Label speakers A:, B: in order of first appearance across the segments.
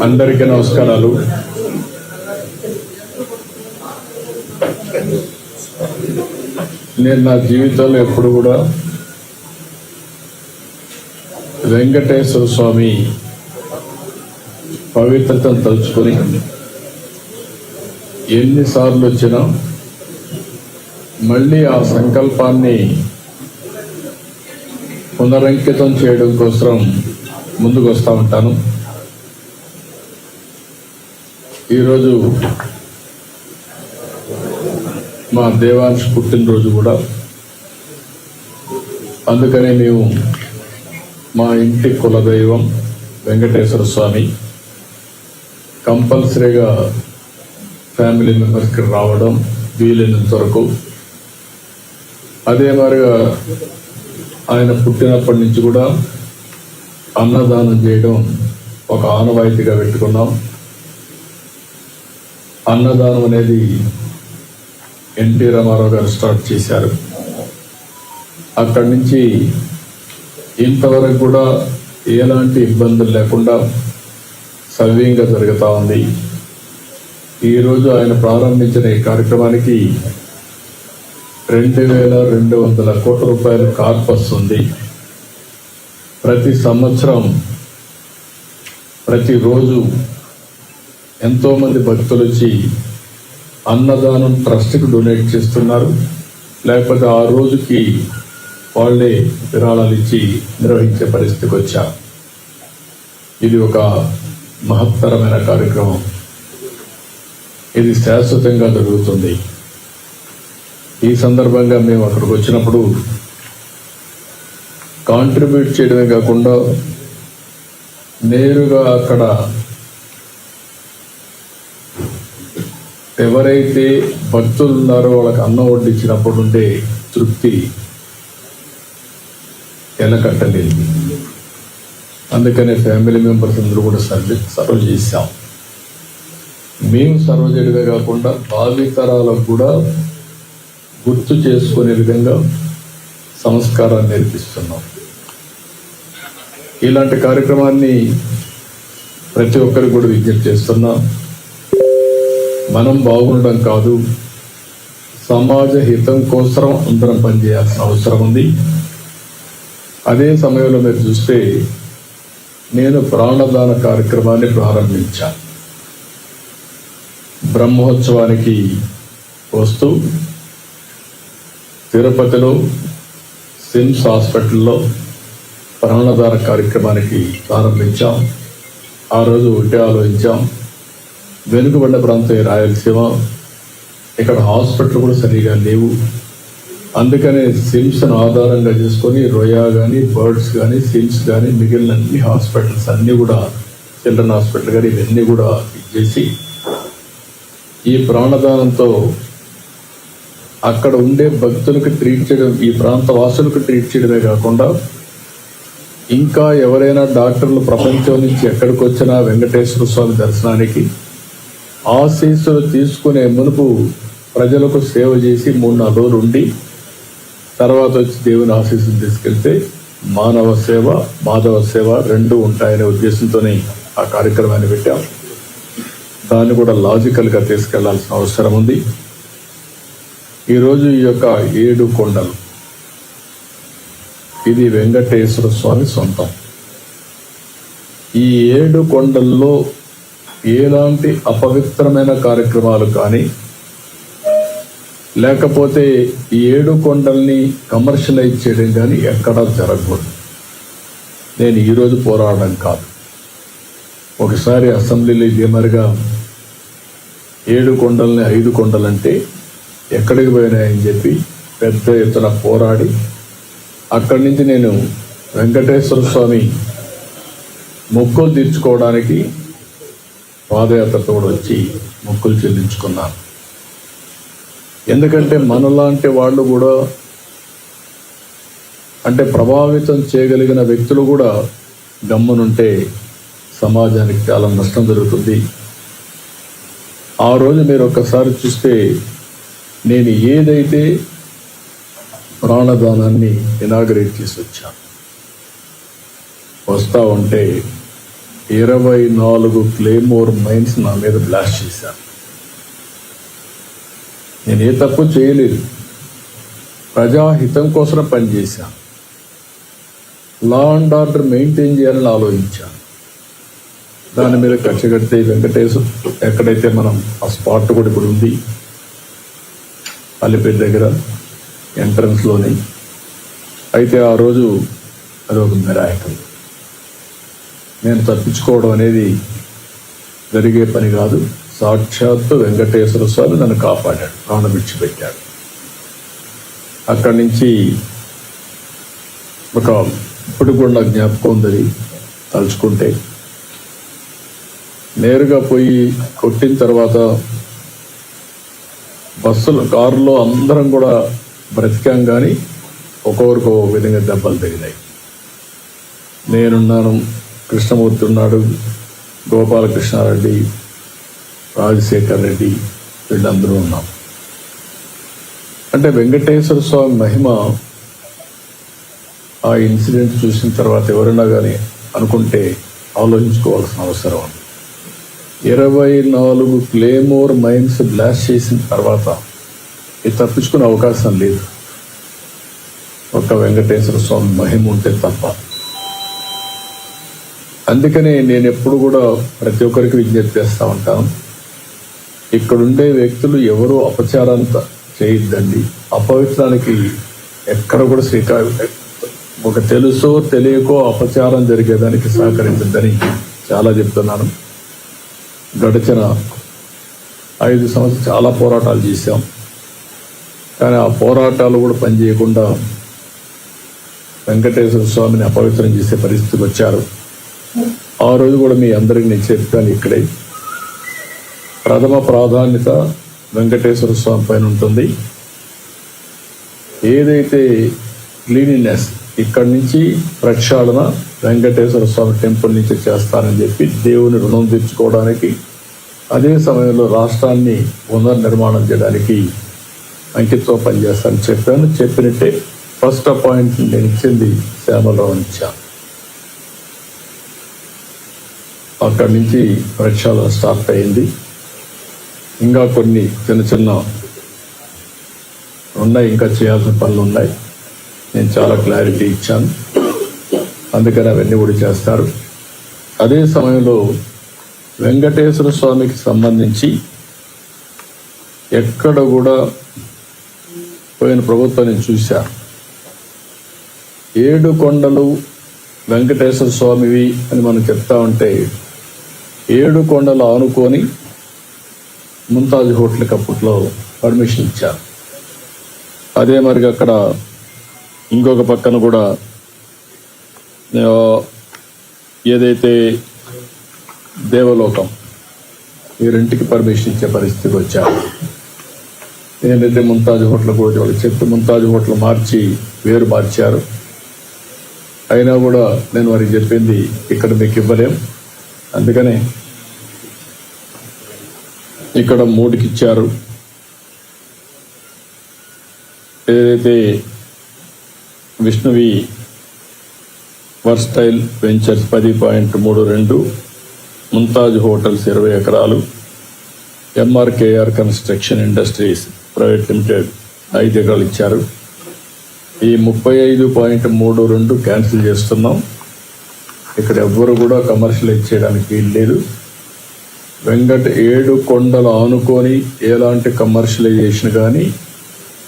A: అందరికీ నమస్కారాలు. నేను నా జీవితంలో ఎప్పుడు కూడా వెంకటేశ్వర స్వామి పవిత్రతను తలుచుకొని ఎన్నిసార్లు వచ్చినా మళ్ళీ ఆ సంకల్పాన్ని పునరంకితం చేయడం కోసం ముందుకు వస్తూ ఉంటాను. ఈరోజు మా దేవాంశ్ పుట్టినరోజు కూడా, అందుకనే మేము మా ఇంటి కులదైవం వెంకటేశ్వర స్వామి కంపల్సరీగా ఫ్యామిలీ మెంబర్స్కి రావడం వీలైనంత వరకు. అదే మాదిరిగా ఆయన పుట్టినప్పటి నుంచి కూడా అన్నదానం చేయడం ఒక ఆనవాయితీగా పెట్టుకున్నాం. అన్నదానం అనేది ఎన్టీ రామారావు గారు స్టార్ట్ చేశారు. అక్కడి నుంచి ఇంతవరకు కూడా ఎలాంటి ఇబ్బందులు లేకుండా సవ్యంగా జరుగుతూ ఉంది. ఈరోజు ఆయన ప్రారంభించిన ఈ కార్యక్రమానికి 2200 కోట్ల రూపాయల కార్పస్ ఉంది. ప్రతి సంవత్సరం ప్రతిరోజు ఎంతోమంది భక్తులు వచ్చి అన్నదానం ట్రస్ట్కి డొనేట్ చేస్తున్నారు, లేకపోతే ఆ రోజుకి వాళ్ళే విరాళాలు ఇచ్చి నిర్వహించే పరిస్థితికి వచ్చారు. ఇది ఒక మహత్తరమైన కార్యక్రమం. ఇది శాశ్వతంగా జరుగుతుంది. ఈ సందర్భంగా మేము అక్కడికి వచ్చినప్పుడు కాంట్రిబ్యూట్ చేయడమే కాకుండా నేరుగా అక్కడ ఎవరైతే భక్తులు ఉన్నారో వాళ్ళకి అన్నం వడ్డించినప్పుడు ఉండే తృప్తి ఎలకట్టలేదు. అందుకనే ఫ్యామిలీ మెంబర్స్ అందరూ కూడా సర్వ్ చేశాం. మేము సర్వ్ చేయడమే కాకుండా భావితరాలకు కూడా గుర్తు చేసుకునే విధంగా సంస్కారాన్ని నేర్పిస్తున్నాం. ఇలాంటి కార్యక్రమాన్ని ప్రతి ఒక్కరికి కూడా విజ్ఞప్తి చేస్తున్నాం. మనం బాగుండడం కాదు, సమాజ హితం కోసం అందరం పనిచేయాల్సిన అవసరం ఉంది. అదే సమయంలో మీరు చూస్తే నేను ప్రాణదాన కార్యక్రమాన్ని ప్రారంభించాను. బ్రహ్మోత్సవానికి వస్తూ తిరుపతిలో సిమ్స్ హాస్పిటల్లో ప్రాణదాన కార్యక్రమానికి ప్రారంభించాం. ఆ రోజు ఒకటే ఆలోచించాం, వెనుకబడ్డ ప్రాంతం రాయలసీమ, ఇక్కడ హాస్పిటల్ కూడా సరిగా లేవు. అందుకనే సిమ్స్ను ఆధారంగా చేసుకొని రొయా కానీ, బర్డ్స్ కానీ, సిమ్స్ కానీ, మిగిలిన అన్ని హాస్పిటల్స్ అన్నీ కూడా, చిల్డ్రన్ హాస్పిటల్ కానీ ఇవన్నీ కూడా ఇచ్చేసి ఈ ప్రాణదానంతో అక్కడ ఉండే భక్తులకు ట్రీట్ చేయడం, ఈ ప్రాంత వాసులకు ట్రీట్ చేయడమే కాకుండా ఇంకా ఎవరైనా డాక్టర్లు ప్రపంచం నుంచి ఎక్కడికి వచ్చినా వెంకటేశ్వర స్వామి దర్శనానికి ఆశీస్సులు తీసుకునే మునుపు ప్రజలకు సేవ చేసి 3-4 రోజులు ఉండి తర్వాత వచ్చి దేవుని ఆశీస్సులు తీసుకెళ్తే మానవ సేవ, మాధవ సేవ రెండూ ఉంటాయనే ఉద్దేశంతోనే ఆ కార్యక్రమాన్ని పెట్టాం. దాన్ని కూడా లాజికల్గా తీసుకెళ్లాల్సిన అవసరం ఉంది. ఈరోజు ఈ యొక్క 7 కొండలు, ఇది వెంకటేశ్వర స్వామి సొంతం. ఈ 7 కొండల్లో ఎలాంటి అపవిత్రమైన కార్యక్రమాలు కానీ, లేకపోతే ఈ 7 కొండల్ని కమర్షియలైజ్ చేయడం కానీ ఎక్కడా జరగకూడదు. నేను ఈరోజు పోరాడడం కాదు. ఒకసారి అసెంబ్లీలో ఇదే మరిగా 7 కొండల్ని 5 కొండలంటే ఎక్కడికి పోయినాయని చెప్పి పెద్ద ఎత్తున పోరాడి అక్కడి నుంచి నేను వెంకటేశ్వర స్వామి మొక్కులు తీర్చుకోవడానికి పాదయాత్రతో కూడా వచ్చి మొక్కులు చెల్లించుకున్నాను. ఎందుకంటే మనలాంటి వాళ్ళు కూడా, అంటే ప్రభావితం చేయగలిగిన వ్యక్తులు కూడా గమ్మునుంటే సమాజానికి చాలా నష్టం జరుగుతుంది. ఆ రోజు మీరు ఒక్కసారి చూస్తే నేను ఏదైతే ప్రాణదానాన్ని ఇనాగరేట్ చేసి వచ్చాను, వస్తూ ఉంటే 24 క్లేమోర్ మైన్స్ నా మీద బ్లాస్ట్ చేశారు. నేను ఏ తప్పు చేయలేదు, ప్రజాహితం కోసం పనిచేశాను, లా అండ్ ఆర్డర్ మెయింటైన్ చేయాలని ఆలోచించాను. దాని మీద కక్ష కడితే వెంకటేశ్వర ఎక్కడైతే మనం ఆ స్పాట్ కూడా ఇప్పుడు ఉంది అల్లిపేట దగ్గర ఎంట్రన్స్లోని, అయితే ఆ రోజు అది ఒక మిరాకిల్. నేను తప్పించుకోవడం అనేది జరిగే పని కాదు. సాక్షాత్తు వెంకటేశ్వర స్వామి నన్ను కాపాడాడు, ప్రాణం విడిచిపెట్టాడు. అక్కడి నుంచి ఒక ఇప్పుడు కూడా నాకు జ్ఞాపకం ఉందని తలుచుకుంటే, నేరుగా పోయి కొట్టిన తర్వాత బస్సులు కారులో అందరం కూడా బ్రతికాం, కానీ ఒక్కొక్కరికి ఒక విధంగా దెబ్బలు తగిలాయి. నేనున్నాను, కృష్ణమూర్తి ఉన్నాడు, గోపాలకృష్ణారెడ్డి, రాజశేఖర్ రెడ్డి, వీళ్ళందరూ ఉన్నాం. అంటే వెంకటేశ్వర స్వామి మహిమ ఆ ఇన్సిడెంట్ చూసిన తర్వాత ఎవరైనా కానీ అనుకుంటే ఆలోచించుకోవాల్సిన అవసరం ఉంది. 24 క్లేమోర్ మైన్స్ బ్లాస్ట్ చేసిన తర్వాత ఇది తప్పించుకునే అవకాశం లేదు, ఒక్క వెంకటేశ్వర స్వామి మహిమ ఉంటే తప్ప. అందుకనే నేను ఎప్పుడు కూడా ప్రతి ఒక్కరికి విజ్ఞప్తి చేస్తూ ఉంటాను, ఇక్కడుండే వ్యక్తులు ఎవరు అపచారంత చేయొద్దండి. అపవిత్రానికి ఎక్కడ కూడా ఒక తెలుసో తెలియకో అపచారం జరిగేదానికి సహకరించద్దని చాలా చెప్తున్నాను. గడిచిన 5 సంవత్సరాలు చాలా పోరాటాలు చేశాం, కానీ ఆ పోరాటాలు కూడా పనిచేయకుండా వెంకటేశ్వర స్వామిని అపవిత్రం చేసే పరిస్థితికి వచ్చారు. ఆ రోజు కూడా మీ అందరికీ నేను చెప్పాను, ఇక్కడే ప్రథమ ప్రాధాన్యత వెంకటేశ్వర స్వామి పైన ఉంటుంది. ఏదైతే క్లీనినెస్ ఇక్కడి నుంచి ప్రక్షాళన వెంకటేశ్వర స్వామి టెంపుల్ నుంచి చేస్తానని చెప్పి దేవుని రుణం తెచ్చుకోవడానికి, అదే సమయంలో రాష్ట్రాన్ని పునర్నిర్మాణం చేయడానికి అంకితో పనిచేస్తానని చెప్పాను. చెప్పినట్టే ఫస్ట్ అపాయింట్మెంట్ నేను ఇచ్చింది శ్యామలరావు ఇచ్చాను. అక్కడి నుంచి ప్రక్షాళన స్టార్ట్ అయింది. ఇంకా కొన్ని చిన్న ఉన్నాయి, ఇంకా చేయాల్సిన పనులు ఉన్నాయి. నేను చాలా క్లారిటీ ఇచ్చాను, అందుకని అవన్నీ కూడా చేస్తారు. అదే సమయంలో వెంకటేశ్వర స్వామికి సంబంధించి ఎక్కడ కూడా పోయిన ప్రభుత్వం నేను చూశాను, 7 కొండలు వెంకటేశ్వర స్వామివి అని మనం చెప్తా ఉంటే 7 కొండలు ఆనుకొని ముంతాజ్ హోటల్కి అప్పట్లో పర్మిషన్ ఇచ్చారు. అదే మరిగా అక్కడ ఇంకొక పక్కన కూడా ఏదైతే దేవలోకం ఈ రెంటికి పర్మిషన్ ఇచ్చే పరిస్థితికి వచ్చారు. ఏంటంటే ముంతాజ్ హోటల్ కూడా వాళ్ళు చెప్పి ముంతాజ్ హోటల్ వేరు మార్చారు. అయినా కూడా నేను వారికి చెప్పింది ఇక్కడ మీకు ఇవ్వలేం, అందుకనే ఇక్కడ 3కి ఇచ్చారు. ఏదైతే విష్ణువి వర్స్టైల్ వెంచర్స్ 10.32, ముంతాజ్ హోటల్స్ 20 ఎకరాలు, MRKR construction industries private limited 5 ఎకరాలు ఇచ్చారు. ఈ 35.32 క్యాన్సిల్ చేస్తున్నాం. ఇక్కడ ఎవ్వరు కూడా కమర్షియలైజ్ చేయడానికి వీలు లేదు. 7 కొండలు ఆనుకొని ఎలాంటి కమర్షియలైజేషన్ కానీ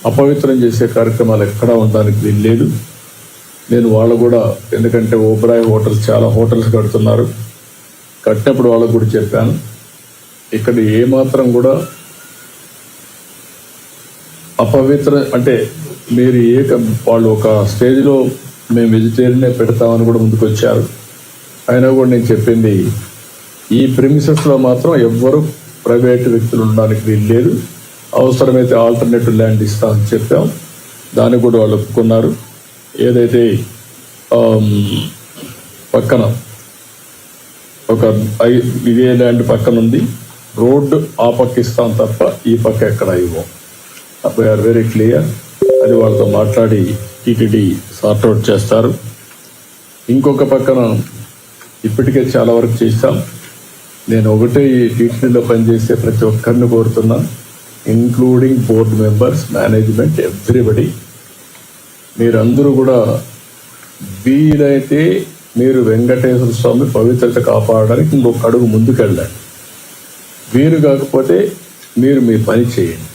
A: అపవిత్రం చేసే కార్యక్రమాలు ఎక్కడా ఉండడానికి వీలు లేదు. నేను వాళ్ళు కూడా, ఎందుకంటే ఓబ్రాయ్ హోటల్స్ చాలా హోటల్స్ కడుతున్నారు, కట్టినప్పుడు వాళ్ళకు కూడా చెప్పాను, ఇక్కడ ఏమాత్రం కూడా అపవిత్ర అంటే మీరు వాళ్ళు ఒక స్టేజ్లో మేము వెజిటేరియనే పెడతామని కూడా ముందుకు వచ్చారు. అయినా కూడా నేను చెప్పింది, ఈ ప్రిమిసెస్లో మాత్రం ఎవ్వరు ప్రైవేట్ వ్యక్తులు ఉండడానికి వీలు లేదు, అవసరమైతే ఆల్టర్నేటివ్ ల్యాండ్ ఇస్తామని చెప్పాం. దాన్ని కూడా వాళ్ళు ఒప్పుకున్నారు. ఏదైతే పక్కన ఇదే ల్యాండ్ పక్కన ఉంది, రోడ్డు ఆ పక్క ఇస్తాం తప్ప ఈ పక్క ఎక్కడ ఇవ్వం. We are very clear. అది వాళ్ళతో మాట్లాడి టీటీడీ సార్ట్అవుట్ చేస్తారు. ఇంకొక పక్కన ఇప్పటికే చాలా వరకు చేశాం. నేను ఒకటే ఈ టీటీడీలో పనిచేసే ప్రతి ఒక్కరిని కోరుతున్నా, including board members, management, everybody, మీరందరూ కూడా వీలైతే మీరు వెంకటేశ్వర స్వామి పవిత్రత కాపాడడానికి ఇంకొక అడుగు ముందుకెళ్ళండి. వీరు కాకపోతే మీరు మీ పని చేయండి.